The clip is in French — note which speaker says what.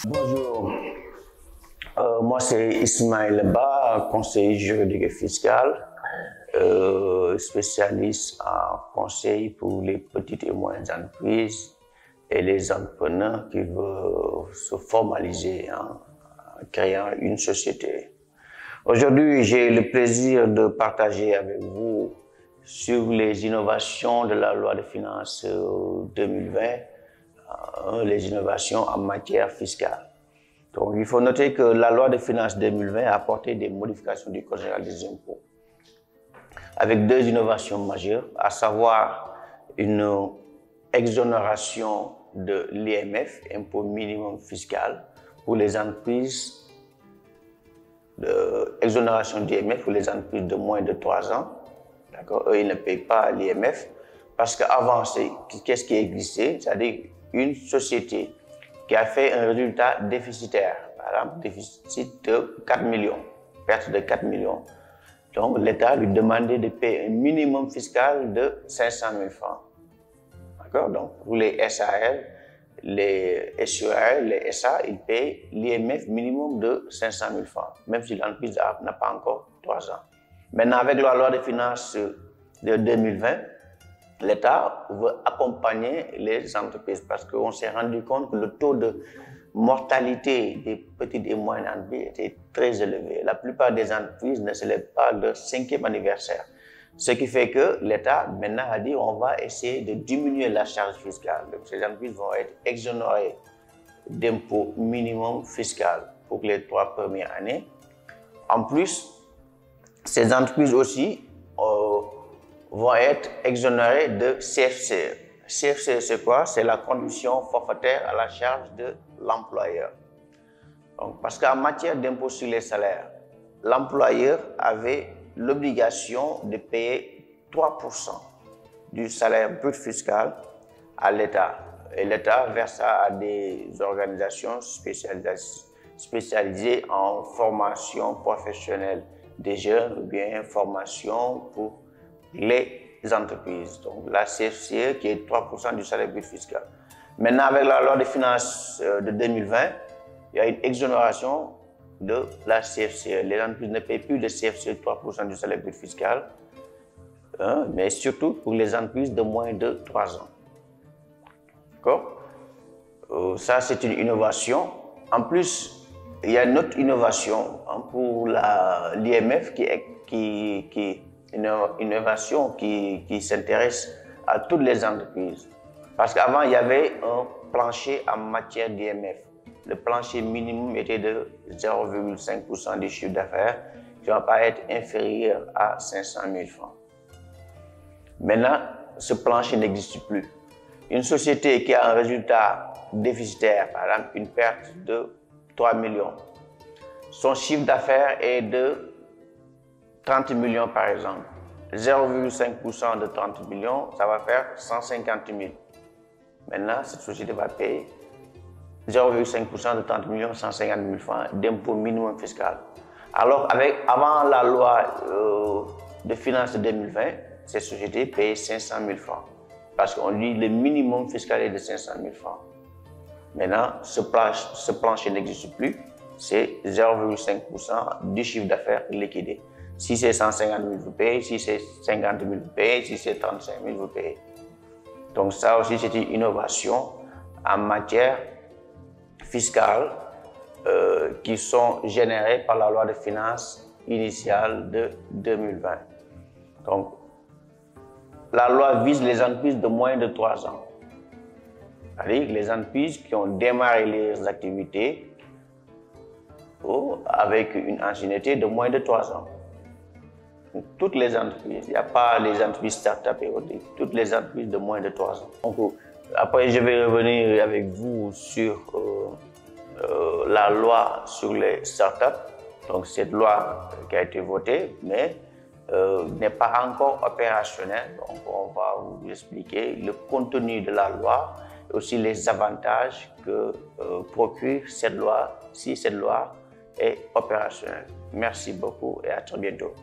Speaker 1: Bonjour, moi c'est Ismaël Ba, conseiller juridique et fiscal, spécialiste en conseil pour les petites et moyennes entreprises et les entrepreneurs qui veulent se formaliser en créant une société. Aujourd'hui, j'ai le plaisir de partager avec vous sur les innovations de la loi de finances 2020, les innovations en matière fiscale. Donc, il faut noter que la loi de finances 2020 a apporté des modifications du Code général des impôts avec deux innovations majeures, à savoir une exonération de l'IMF, impôt minimum fiscal, pour les entreprises, exonération d'IMF pour les entreprises de moins de 3 ans. Eux, ils ne payent pas l'IMF parce qu'avant, qu'est-ce qui existait? C'est-à-dire une société qui a fait un résultat déficitaire, par exemple, déficit de 4 millions, perte de 4 millions. Donc, l'État lui demandait de payer un minimum fiscal de 500 000 francs. D'accord? Donc, pour les SAL, les SURL, les SA, ils payent l'IMF minimum de 500 000 francs, même si l'entreprise n'a pas encore 3 ans. Maintenant, avec la loi de finances de 2020, l'État veut accompagner les entreprises parce qu'on s'est rendu compte que le taux de mortalité des petites et moyennes entreprises était très élevé. La plupart des entreprises ne célèbrent pas leur 5e anniversaire. Ce qui fait que l'État maintenant a dit on va essayer de diminuer la charge fiscale. Donc ces entreprises vont être exonérées d'impôt minimum fiscal pour les 3 premières années. En plus, ces entreprises aussi vont être exonérées de CFCE. CFCE, c'est quoi? C'est la contribution forfaitaire à la charge de l'employeur. Parce qu'en matière d'impôt sur les salaires, l'employeur avait l'obligation de payer 3% du salaire brut fiscal à l'État. Et l'État verse ça à des organisations spécialisées en formation professionnelle des jeunes ou bien formation pour les entreprises. Donc la CFCE qui est 3% du salaire brut fiscal. Maintenant, avec la loi de finances de 2020, il y a une exonération de la CFCE. Les entreprises ne payent plus de CFCE 3% du salaire brut fiscal, mais surtout pour les entreprises de moins de 3 ans. D'accord? Ça, c'est une innovation. En plus, il y a une autre innovation pour l'IMF une innovation qui s'intéresse à toutes les entreprises. Parce qu'avant, il y avait un plancher en matière d'IMF. Le plancher minimum était de 0,5% du chiffre d'affaires qui ne va pas être inférieur à 500 000 francs. Maintenant, ce plancher n'existe plus. Une société qui a un résultat déficitaire, par exemple une perte de 3 millions, son chiffre d'affaires est de 30 millions par exemple. 0,5% de 30 millions, ça va faire 150 000. Maintenant, cette société va payer 0,5% de 30 millions, 150 000 francs d'impôt minimum fiscal. Alors, avant la loi de finances de 2020, ces sociétés payaient 500 000 francs. Parce qu'on dit le minimum fiscal est de 500 000 francs. Maintenant, ce plancher n'existe plus. C'est 0,5% du chiffre d'affaires liquidé. Si c'est 150 000, vous payez. Si c'est 50 000, vous payez. Si c'est 35 000, vous payez. Donc ça aussi, c'est une innovation en matière fiscale qui sont générées par la loi de finances initiale de 2020. Donc, la loi vise les entreprises de moins de 3 ans. C'est-à-dire les entreprises qui ont démarré leurs activités avec une ancienneté de moins de 3 ans. Toutes les entreprises, il n'y a pas les entreprises start-up et autres, toutes les entreprises de moins de 3 ans. Donc, après, je vais revenir avec vous sur la loi sur les start-up. Donc, cette loi qui a été votée, mais n'est pas encore opérationnelle. Donc, on va vous expliquer le contenu de la loi et aussi les avantages que procure cette loi, si cette loi est opérationnelle. Merci beaucoup et à très bientôt.